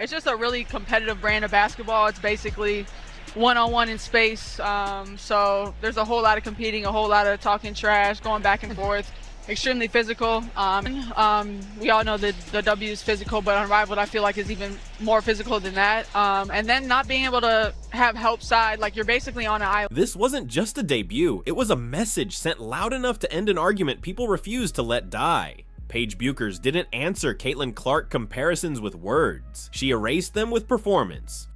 It's just a really competitive brand of basketball. It's basically one-on-one in space. So there's a whole lot of competing, a whole lot of talking trash, going back and forth. Extremely physical. We all know that the W is physical, but Unrivaled I feel like is even more physical than that. And then not being able to have help side, like you're basically on an island. This wasn't just a debut, it was a message sent loud enough to end an argument people refused to let die. Paige Bueckers didn't answer Caitlin Clark comparisons with words. She erased them with performance.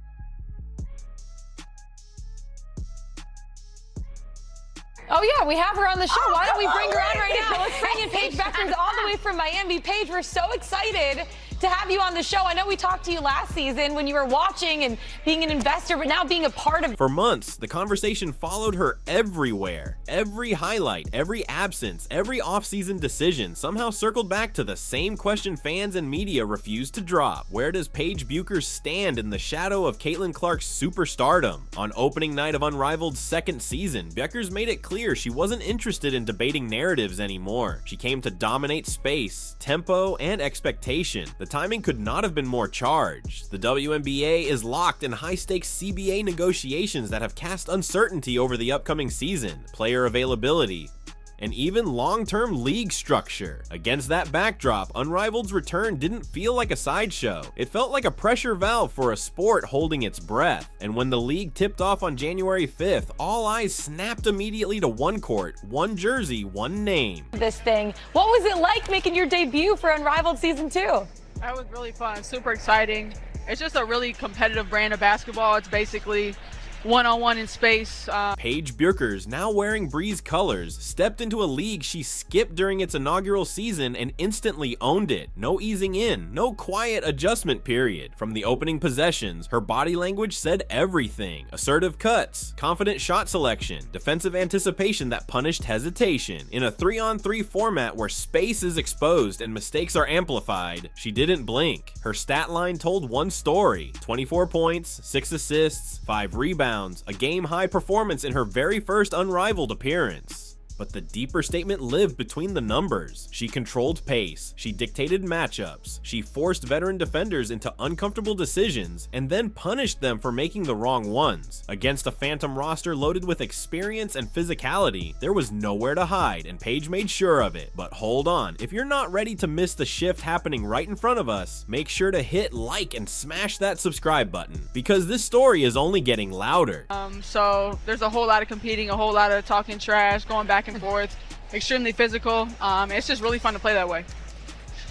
Oh yeah, we have her on the show. Why don't we bring her on right now? Let's bring in Paige Bueckers all the way from Miami. Paige, we're so excited to have you on the show. I know we talked to you last season when you were watching and being an investor, but now being a part of it. For months, the conversation followed her everywhere. Every highlight, every absence, every offseason decision somehow circled back to the same question fans and media refused to drop. Where does Paige Bueckers stand in the shadow of Caitlin Clark's superstardom? On opening night of Unrivaled's second season, Bueckers made it clear she wasn't interested in debating narratives anymore. She came to dominate space, tempo, and expectation. The timing could not have been more charged. The WNBA is locked in high-stakes CBA negotiations that have cast uncertainty over the upcoming season, player availability, and even long-term league structure. Against that backdrop, Unrivaled's return didn't feel like a sideshow. It felt like a pressure valve for a sport holding its breath. And when the league tipped off on January 5th, all eyes snapped immediately to one court, one jersey, one name. This thing. What was it like making your debut for Unrivaled Season 2? That was really fun, super exciting. It's just a really competitive brand of basketball. It's basically one-on-one in space. Paige Bueckers, now wearing Breeze colors, stepped into a league she skipped during its inaugural season and instantly owned it. No easing in, no quiet adjustment period. From the opening possessions, her body language said everything. Assertive cuts, confident shot selection, defensive anticipation that punished hesitation. In a 3-on-3 format where space is exposed and mistakes are amplified, she didn't blink. Her stat line told one story: 24 points, 6 assists, 5 rebounds, a game-high performance in her very first Unrivaled appearance. But the deeper statement lived between the numbers. She controlled pace, she dictated matchups, she forced veteran defenders into uncomfortable decisions, and then punished them for making the wrong ones. Against a phantom roster loaded with experience and physicality, there was nowhere to hide, and Paige made sure of it. But hold on, if you're not ready to miss the shift happening right in front of us, make sure to hit like and smash that subscribe button, because this story is only getting louder. So there's a whole lot of competing, a whole lot of talking trash, going back and forth. Extremely physical. It's just really fun to play that way.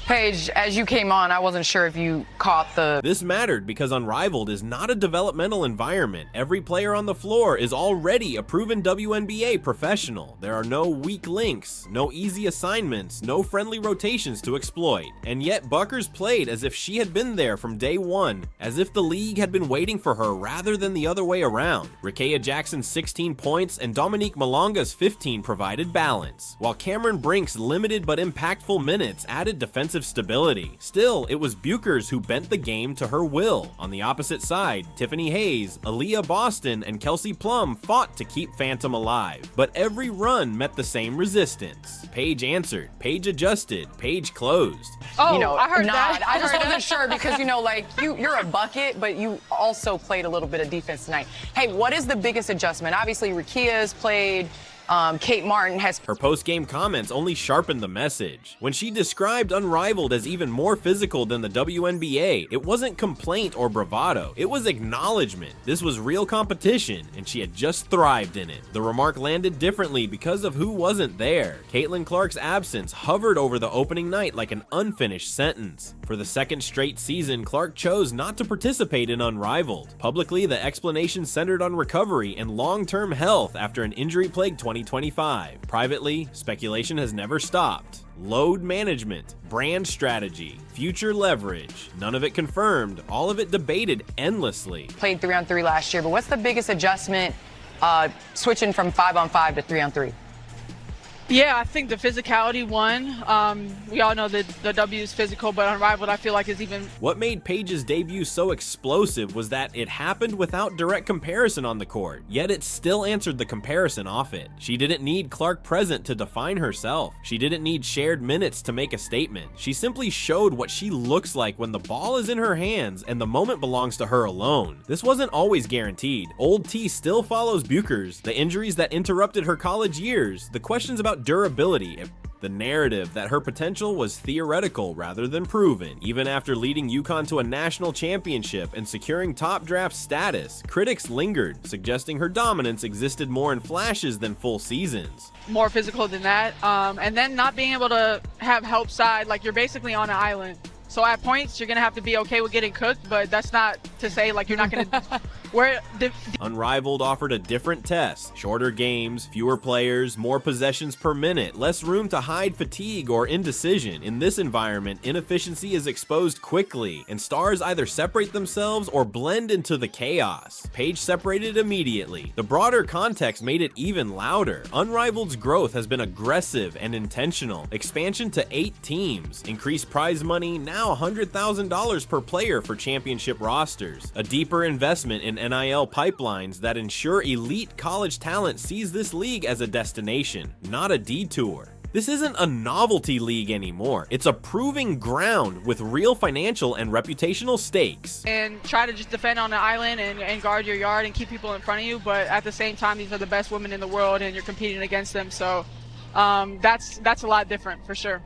Paige, as you came on, I wasn't sure if you caught the... This mattered because Unrivaled is not a developmental environment. Every player on the floor is already a proven WNBA professional. There are no weak links, no easy assignments, no friendly rotations to exploit. And yet Bueckers played as if she had been there from day one, as if the league had been waiting for her rather than the other way around. Rickea Jackson's 16 points and Dominique Malonga's 15 provided balance, while Cameron Brink's limited but impactful minutes added defensive stability. Still, it was Bueckers who bent the game to her will. On the opposite side, Tiffany Hayes, Aaliyah Boston, and Kelsey Plum fought to keep Phantom alive, but every run met the same resistance. Paige answered, Paige adjusted, Paige closed. Oh, You know, I heard nod. that. I just wasn't sure because, you know, like, you're a bucket, but you also played a little bit of defense tonight. Hey, what is the biggest adjustment? Obviously, Rickea's played. Kate Martin has... Her post-game comments only sharpened the message. When she described Unrivaled as even more physical than the WNBA, it wasn't complaint or bravado, it was acknowledgement. This was real competition, and she had just thrived in it. The remark landed differently because of who wasn't there. Caitlin Clark's absence hovered over the opening night like an unfinished sentence. For the second straight season, Clark chose not to participate in Unrivaled. Publicly, the explanation centered on recovery and long-term health after an injury-plagued 2025. Privately, speculation has never stopped. Load management, brand strategy, future leverage, none of it confirmed, all of it debated endlessly. Played 3-on-3 last year, but what's the biggest adjustment switching from 5-on-5 to 3-on-3? Yeah, I think the physicality won. We all know that the W is physical, but Unrivaled I feel like is even. What made Paige's debut so explosive was that it happened without direct comparison on the court, yet it still answered the comparison off it. She didn't need Clark present to define herself. She didn't need shared minutes to make a statement. She simply showed what she looks like when the ball is in her hands and the moment belongs to her alone. This wasn't always guaranteed. Old T still follows Bueckers, the injuries that interrupted her college years, the questions about durability, the narrative that her potential was theoretical rather than proven. Even after leading UConn to a national championship and securing top draft status, critics lingered, suggesting her dominance existed more in flashes than full seasons. More physical than that. And then not being able to have help side, like you're basically on an island. So at points, you're going to have to be okay with getting cooked, but that's not to say like you're not going to. Unrivaled offered a different test. Shorter games, fewer players, more possessions per minute, less room to hide fatigue or indecision. In this environment, inefficiency is exposed quickly, and stars either separate themselves or blend into the chaos. Paige separated immediately. The broader context made it even louder. Unrivaled's growth has been aggressive and intentional. Expansion to 8 teams, increased prize money, now $100,000 per player for championship rosters, a deeper investment in NIL pipelines that ensure elite college talent sees this league as a destination, not a detour. This isn't a novelty league anymore. It's a proving ground with real financial and reputational stakes. And try to just defend on the island and guard your yard and keep people in front of you, but at the same time, these are the best women in the world and you're competing against them, so that's a lot different for sure.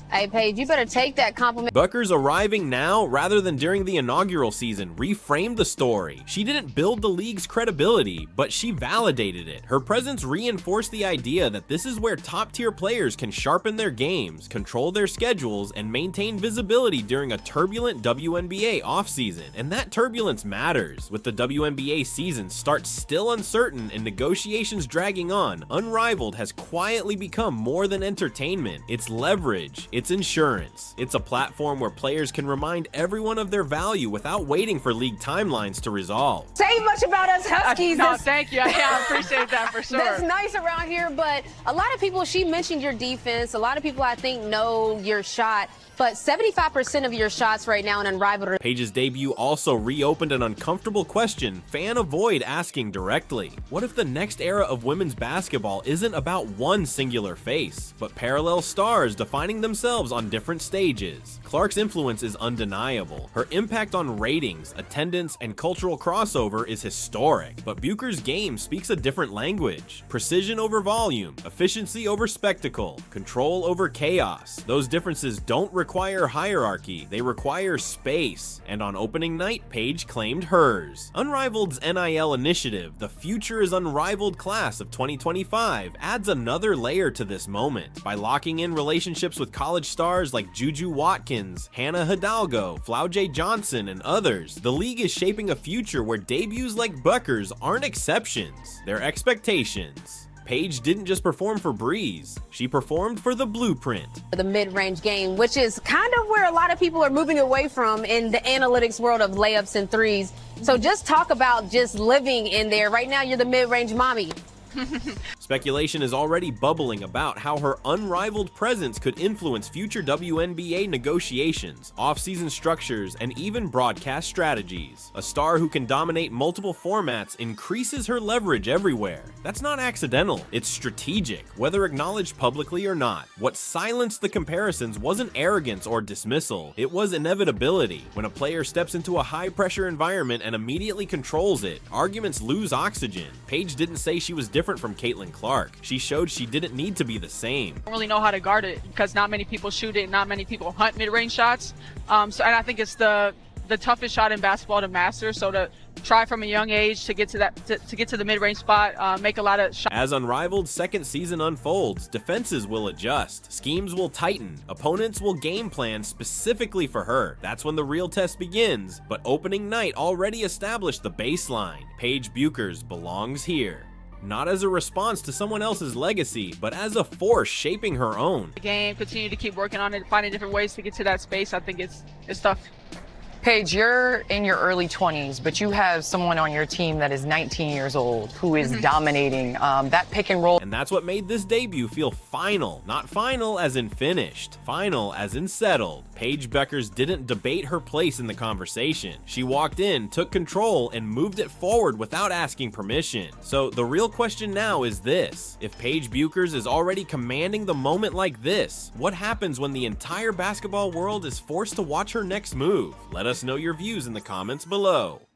Hey, Paige, you better take that compliment. Bueckers arriving now rather than during the inaugural season reframed the story. She didn't build the league's credibility, but she validated it. Her presence reinforced the idea that this is where top-tier players can sharpen their games, control their schedules, and maintain visibility during a turbulent WNBA offseason. And that turbulence matters. With the WNBA season start still uncertain and negotiations dragging on, Unrivaled has quietly become more than entertainment. It's leverage. It's insurance. It's a platform where players can remind everyone of their value without waiting for league timelines to resolve. Say much about us Huskies. No, thank you. I appreciate that for sure. That's nice around here, but a lot of people, she mentioned your defense. A lot of people, I think, know your shot. But 75% of your shots right now in Unrivaled. Paige's debut also reopened an uncomfortable question fans avoid asking directly. What if the next era of women's basketball isn't about one singular face, but parallel stars defining themselves on different stages? Clark's influence is undeniable. Her impact on ratings, attendance, and cultural crossover is historic. But Bueckers' game speaks a different language. Precision over volume, efficiency over spectacle, control over chaos. Those differences don't require hierarchy, they require space. And on opening night, Paige claimed hers. Unrivaled's NIL initiative, the Future is Unrivaled class of 2025, adds another layer to this moment. By locking in relationships with college stars like Juju Watkins, Hannah Hidalgo, Flaujae Johnson, and others, the league is shaping a future where debuts like Bueckers aren't exceptions, they're expectations. Paige didn't just perform for Breeze, she performed for the blueprint. The mid-range game, which is kind of where a lot of people are moving away from in the analytics world of layups and threes. So just talk about just living in there. Right now, you're the mid-range mommy. Speculation is already bubbling about how her unrivaled presence could influence future WNBA negotiations, off-season structures, and even broadcast strategies. A star who can dominate multiple formats increases her leverage everywhere. That's not accidental, it's strategic, whether acknowledged publicly or not. What silenced the comparisons wasn't arrogance or dismissal, it was inevitability. When a player steps into a high-pressure environment and immediately controls it, arguments lose oxygen. Paige didn't say she was different from Caitlin Clark. She showed she didn't need to be the same. I don't really know how to guard it because not many people shoot it, not many people hunt mid-range shots. And I think it's the toughest shot in basketball to master. So to try from a young age to get to that, to get to the mid-range spot, make a lot of shots. As Unrivaled's second season unfolds, defenses will adjust, schemes will tighten, opponents will game plan specifically for her. That's when the real test begins. But opening night already established the baseline. Paige Bueckers belongs here. Not as a response to someone else's legacy, but as a force shaping her own. The game, continue to keep working on it, finding different ways to get to that space. I think it's tough. Paige, you're in your early 20s, but you have someone on your team that is 19 years old who is dominating that pick and roll. And that's what made this debut feel final. Not final as in finished, final as in settled. Paige Bueckers didn't debate her place in the conversation. She walked in, took control, and moved it forward without asking permission. So the real question now is this: if Paige Bueckers is already commanding the moment like this, what happens when the entire basketball world is forced to watch her next move? Let us know your views in the comments below.